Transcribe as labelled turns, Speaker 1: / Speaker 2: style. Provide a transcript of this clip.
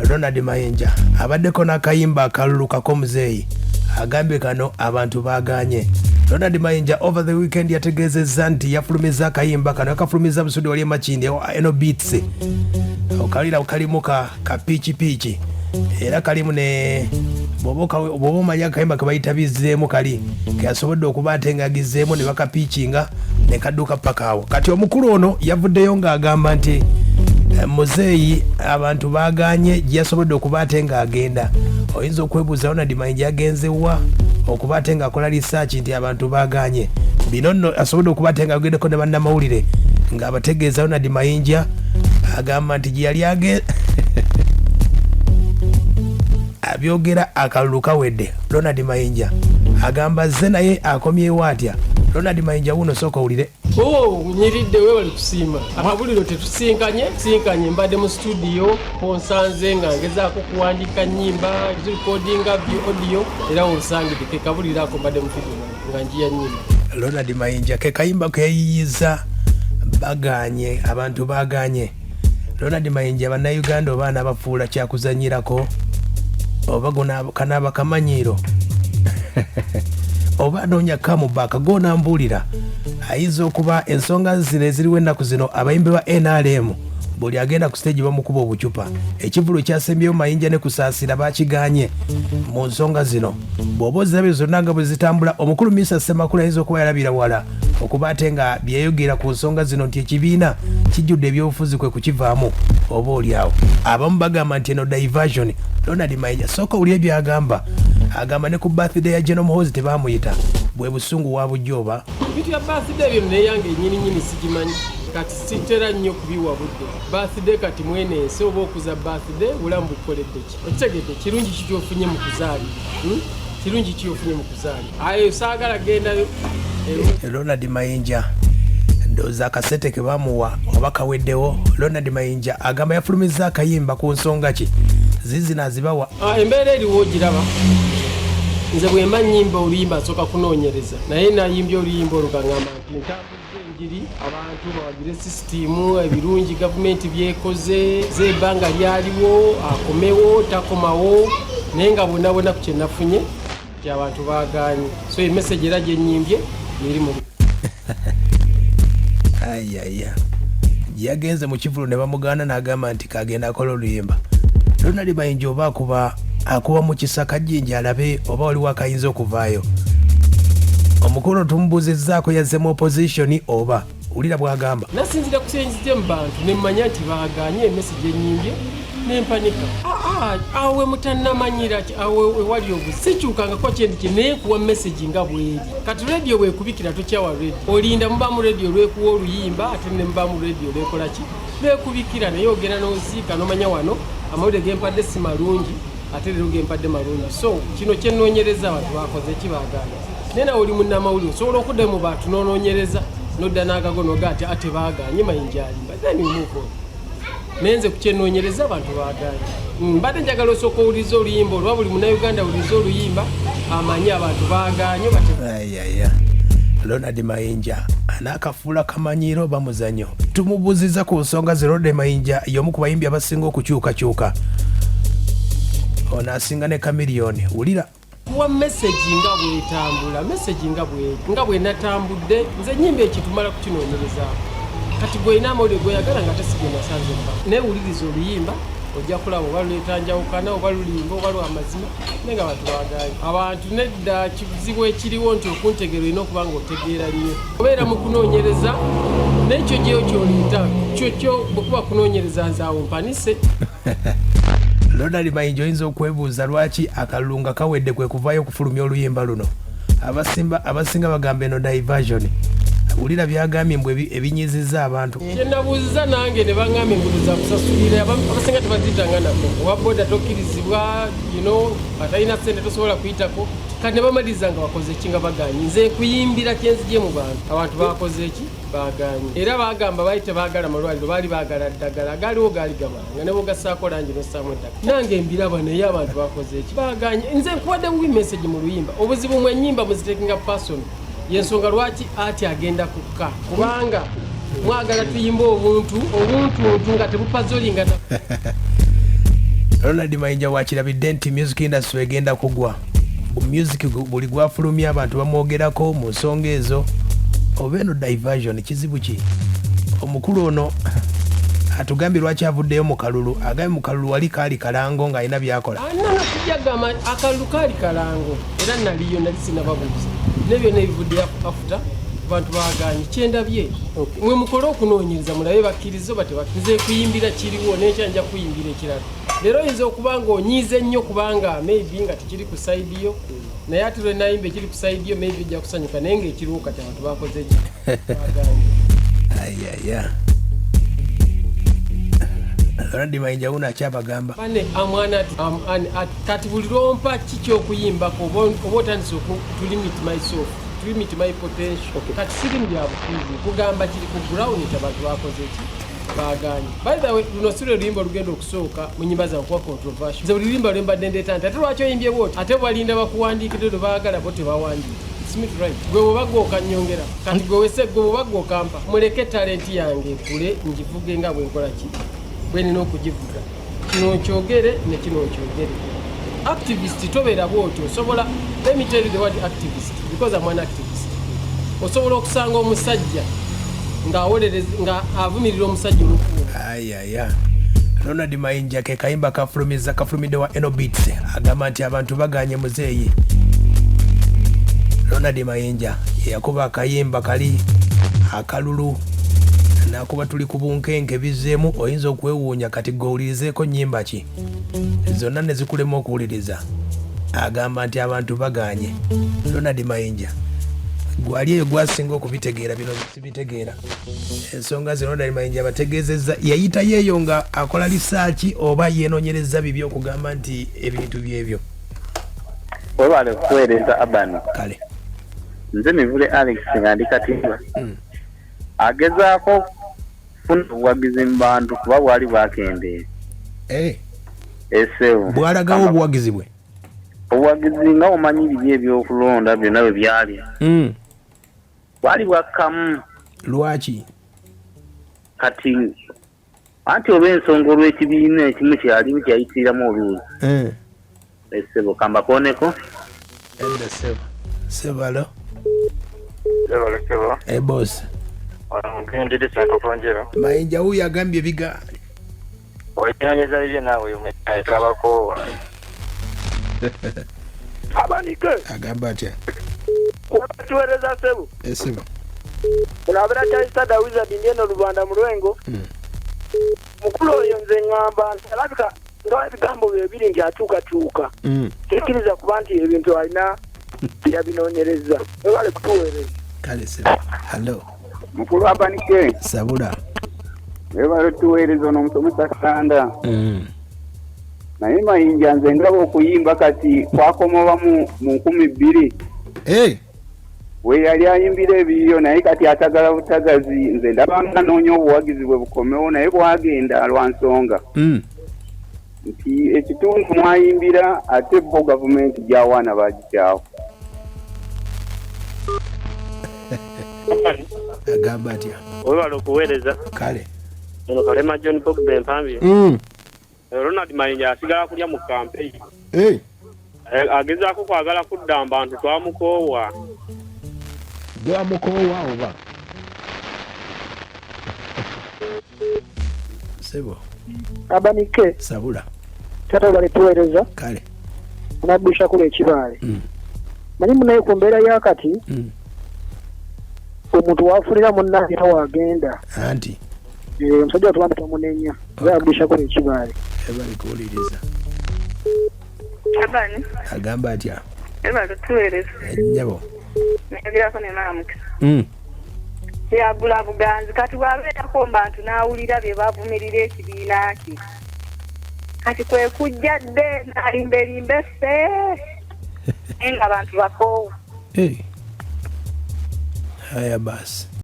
Speaker 1: RONALD MAYINJA abaddeko n'akayimba akalulukako muzeeyi agambye kano abantu baganye. RONALD MAYINJA over the weekend yategeezezza nti yafulumiza akayimba kano yakafulumiza busudi wali Makindi eno beats okalira kalimu ka piichi era kalimu ne bwoba omanya akayimba ke bayita bizzeemu kali keyasobodde okuba ate ng'agizeemu ne bakapiichinga ne kadduka paka awo. Kati omukulu ono yavuddeyo ng'agamba nti muzeeyi abantu baganye yasobodde okuba ate ng'agenda. Oyinza okwebuuza RONALD MAYINJA yagenzewa okuba ate ng'akola research nti abantu baganye. Bino nno asobodde okuba ate ng'agendeko ne bannamawulire ng'abategeeza RONALD MAYINJA agamba nti gye yali abyogera akalulu kawedde. RONALD MAYINJA agamba ze naye akomyewo atya. RONALD MAYINJA wuno sooka owulire.
Speaker 2: Nyiridde we bali kusiima akabuliro tetusinkanye mbadde mu studio ponsanze nga ngezaako kuwandiika nnyimba zirekodinga audio era onsangidde ke kabuliro ako mbadde mu studio nga njiya nnyimba.
Speaker 1: RONALD MAYINJA ke kayimba keyayiyiza baganye abantu baganye. RONALD MAYINJA bannayuganda obaana bafuula kyakuzanyirako oba kanaaba kamanyiiro oba noonya kamubaka gona mbulira ayinza okuba ensonga zino eziriwo ennaku zino abayimbi ba NRM buli agenda ku stage bamukuba obucupa. Ekivulu kyasembyeyo MAYINJA ne kusaasira bakiganye mu nsonga zino. Bw'oba ozirabye zonna nga bwe zitambula omukulu Mr. Ssemakula ayinza okuba yalabira wala okuba ate nga byeyogera ku nsonga zino nti ekibiina kijjudde ebyobufuzi kwe kukivaamu oba oliawo. Abamu bagamba nti eno diversion. RONALD MAYINJA sooka owulire byagamba. Agamba ne ku birthday ya General Muhoozi tebamuyita bwe busungu wa bujjoba.
Speaker 2: Bintu ya birthday byo neyange nnyini sigimanyi kati sitera nnyo kubiwa budde. Birthday kati mwenensi oba okuza birthday bulamu bukoledde ki okitegedde kirungi kikyofunye mu kuzaali kirungi kikyofunye mu kuzaali ayo saagala gendayo.
Speaker 1: RONALD MAYINJA ndowooza akasete ke bamuwa oba kaweddewo. RONALD MAYINJA agamba yafulumiza akayimba ku nsonga ki zizina azibawa.
Speaker 2: Embeera eriwo ogiraba. Nze bwe mba nnyimba oluyimba nsooka kunoonyereza naye nayimbye oluyimba olugangamba nti ntambudde enjiri abantu bawagire sisitimu ebirungi gavumenti byekoze z'ebbanga lyaliwo akomewo takomawo naye nga bonna ku kyenafunye nti abantu baganye. So emesagi era gye nnyimbye eri mu
Speaker 1: ayaya yagenze mu kivulu ne bamugaana n'agamba nti kagenda akola oluyimba. RONALD MAYINJA oba akuba mu kisaka jjinja alabe oba waliwo akayinza okuvaayo. Omukulu tumubuuzizzaako yazemu opposition oba wulira bw'agamba.
Speaker 2: Nasinzira kusenzize mu bantu ne mmanya nti baaganye emesagi enyimbye nempanika. Awe mutannamanyira ti awe wali obuzi sikyukangako kyendi naye kuwa message nga bweri. Kati radio bwekubikira tokyawa radio olinda muba mu radio lwekuwa oluyimba ate ne muba mu radio lwekola ki lwekubikira naye ogenda n'oziika n'omanya wano amawulire gempadde si malungi ate leero gempadde malungi. So kino kyenoonyereza abantu bakoze kibagana naye nawe oli munnamawulire osobola okudda mu bantu n'onoonyereza nodda n'agagonoga ate baganye MAYINJA alimba then umuko nenze kukyenoonyereza abantu baganye. Mbadde njagala osooka owuliza oluyimba olwa buli munnayuganda awuliza oluyimba amanye abantu baganye.
Speaker 1: RONALD MAYINJA anaakafuula kamanyiiro oba muzanyo. Tumubuuziza ku nsonga ze RONALD MAYINJA y'omu ku bayimbi abasinga okukyukakyuka. Ono asinga ne Kamiliyoni. Wulira
Speaker 2: kuwa message nga bwetambula message nga bwe natambudde nze nnyimba ekitumala kukinoonyereza. Kati gwena amawulire gweyagala nga tasigenda sanze mba neewuliriza oluyimba ojja kulaba oba lwetanjawukana oba lulimba oba lwamazima naye nga abantu baganye. Abantu nedda kizibu ekiriwo nti okuntegera olina okuba nga otegeera nnyo obeera mu kunoonyereza n'ekyo gyeyo ky'oliyita kyo bwekuba kunoonyereza nze awo mpanise.
Speaker 1: RONALD MAYINJA oyinza okwebuuza lwaki akalulu nga kawedde kwe kuvaayo okufulumya oluyimba luno. Abasinga bagamba eno diversion. Wulira byagambye mbwe ebinyizizza abantu.
Speaker 2: Kyenabuuziza nange ne bangambye enguudo za kusasulira abasinga tebaziyitanga nako owa boda tokkirizibwa atalina ssente tosobola kuyitako kati ne bamaliriza nga bakoze ki nga baganye. Nze kuyimbira kyenzigye mu bantu abantu bakoze ki baganye era bagamba baali tebaagala malwaliro baali baagala ddagala gaaliwo gaali gamala nga ne bogassaako langi nossaamu eddagala nange mbiraba naye abantu bakoze ki baganye. Nze nkuwadde bubi message mu luyimba obuzibu mu ennyimba muziteekinga person yensonga lwaki ati agenda kukka kubanga mwagala tuyimba obuntu nga tebupazolingana.
Speaker 1: Ronald Mayinja wakirabidde nti music industry egenda kugwa. Music buli gwafulumya abantu bamwogerako mu nsonga ezo. Oba eno diversion kizibu ki? Omukulu ono atugambye lwaki avuddeyo mu kalulu. Agambye mu kalulu wali kaali kalango ng'alina byakola.
Speaker 2: Nana tujagamba akalulu kaali kalango era naliyo nali sinababuuza. Nebyo nebivudde afuta abantu baganye kyendabye. Mwe mukole okunoonyereza mulabe bakkirizo bate bakize kuyimbira kiriwo n'ekyanja kuyimbira ekirala. Leero oyinza okuba ng'onyiize ennyo kubanga maybe nga tekiri ku side yo naye ate lwe nayimba ekiri ku side yo maybe ejja kusanyuka naye ng'ekiriwo kati abantu bakoze ki baganye.
Speaker 1: Ayaya. Ronald Mayinja uno akyabagamba.
Speaker 2: Bane amwana kati buli lwompa kiki okuyimbako oba otandise to limit myself, to limit my potential. Kati siri mu byabufuzi kugamba kiri ku ground abantu bakoze ki baganye. By the way, luno si lwerimba olugenda okusooka mu nnyimba zaabwe kuba controversial. Nze buli lurimba lwe mbadde ndeeta nti ate lwaki oyimbye bwoti ate balinda bakuwandiikire lwe baagala bo tebawandiika. Smith right. Gwe bwebagga okanyongera kati gwe wese gwe bwebagga okampa muleke talenti yange ekule ngivuge nga bwe nkola ki bwe nina okugivuga kino nkyogere ne kino nkyogere. Activist tobeera bwotyo osobola, let me tell you the word activist because I'm an activist. Osobola okusanga omusajja nga avumirira omusajja olukumu.
Speaker 1: Ayaya. Ronald Mayinja ke kayimba kafulumidde wa Eno Beats agamba nti abantu baganye muzeeyi. Ronald Mayinja yakuba akayimba kali akalulu nakuba tuli ku bunkenke bizeemu oyinza okwewuunya kati gowulirizeeko nnyimba ki zonna ne zikulema okuwuliriza. Agamba nti abantu baganye. Ronald Mayinja gwali eyo gwasinga okubitegeera bino sibitegeera. Ensonga ze Ronald Mayinja bategeezezza yayita yeeyo nga akola lisaaki oba yeenoonyereza bibi okugamba nti ebintu byebyo.
Speaker 3: Webale kuweereza Abani.
Speaker 1: Kale.
Speaker 3: Nze Mivule Alex nga ndi Katiba. Agezaako kufuna obuwagizi mu bantu kuba bwali bwakendeera. Esebo.
Speaker 1: Bwalagawo obuwagizi bwe.
Speaker 3: Obuwagizi nga omanyi biri ebyokulonda byonna bwe byali. Bwali bwakkamu.
Speaker 1: Lwaki?
Speaker 3: Kati anti oba ensonga olw'ekibiina ekimu kyali kyayitiramu oluuzi. Esebo kambakoneko.
Speaker 1: Sebalo.
Speaker 4: Sebo.
Speaker 1: Boss.
Speaker 4: Ngende sako konjero.
Speaker 1: Mayinja huyu agambye bigaali.
Speaker 4: Oyanyeza bibye nawe umekabako. Abanike.
Speaker 1: Agamba atya.
Speaker 4: Kutuwereza Sebo.
Speaker 1: Sebo.
Speaker 4: Unabera cyasada wizard ngeno Rwanda mu Rwengo. Mukulu oyo nze ngamba alabika ndo ebigambo bibiri ngi atuuka. Kikiriza kuba nti ebintu alina byabinoonyereza. Ebale kutuwereza.
Speaker 1: Kale Sebo. Hello.
Speaker 3: Mukulu Abanike.
Speaker 1: Sabula.
Speaker 3: Ebale tuweereza n'omusomesa Kanda. Naye Mayinja nze ndaba okuyimba kati kwakomoba mu 2000. We yali ayimbira ebiyo naye kati atagala butagazi nze ndaba nga noonya obuwagizi bwe bukomewo naye bwagenda lwa nsonga. Nti ekitundu mwayimbira ate bo gavumenti gy'awaana bagikyawo.
Speaker 1: Agamba atya.
Speaker 4: Webale okuweereza.
Speaker 1: Kale.
Speaker 4: Ono Kalema John Pogba empambye. Ronald Mayinja asigala kulya mu campaign. Agezaako kwagala kudda abantu twamukoowa.
Speaker 1: Gwamukoowa oba? Sebo.
Speaker 5: Abanike.
Speaker 1: Sabula.
Speaker 5: Tata bali tuweereza.
Speaker 1: Kale.
Speaker 5: Onaddusha kula ekibaale. Manyi munaye ku mbeera yakati. Omuntu wafulira munnaye tawagenda.
Speaker 1: Anti.
Speaker 5: Omusajja tuwambe tamunenya. Onaddusha kula ekibaale.
Speaker 1: Ebali kuwuliriza.
Speaker 6: Abani.
Speaker 1: Agamba atya.
Speaker 6: Ebali tuweereza.
Speaker 1: Ennyabo.
Speaker 6: Nebirako ne maamuka. Yagula buganzi kati bwabeerako bantu n'awulira bye bavumirira ekibiina kye. Kati kwe kujja dde n'alimbelimbe ffe nga abantu bakoowa.
Speaker 1: Haya basi.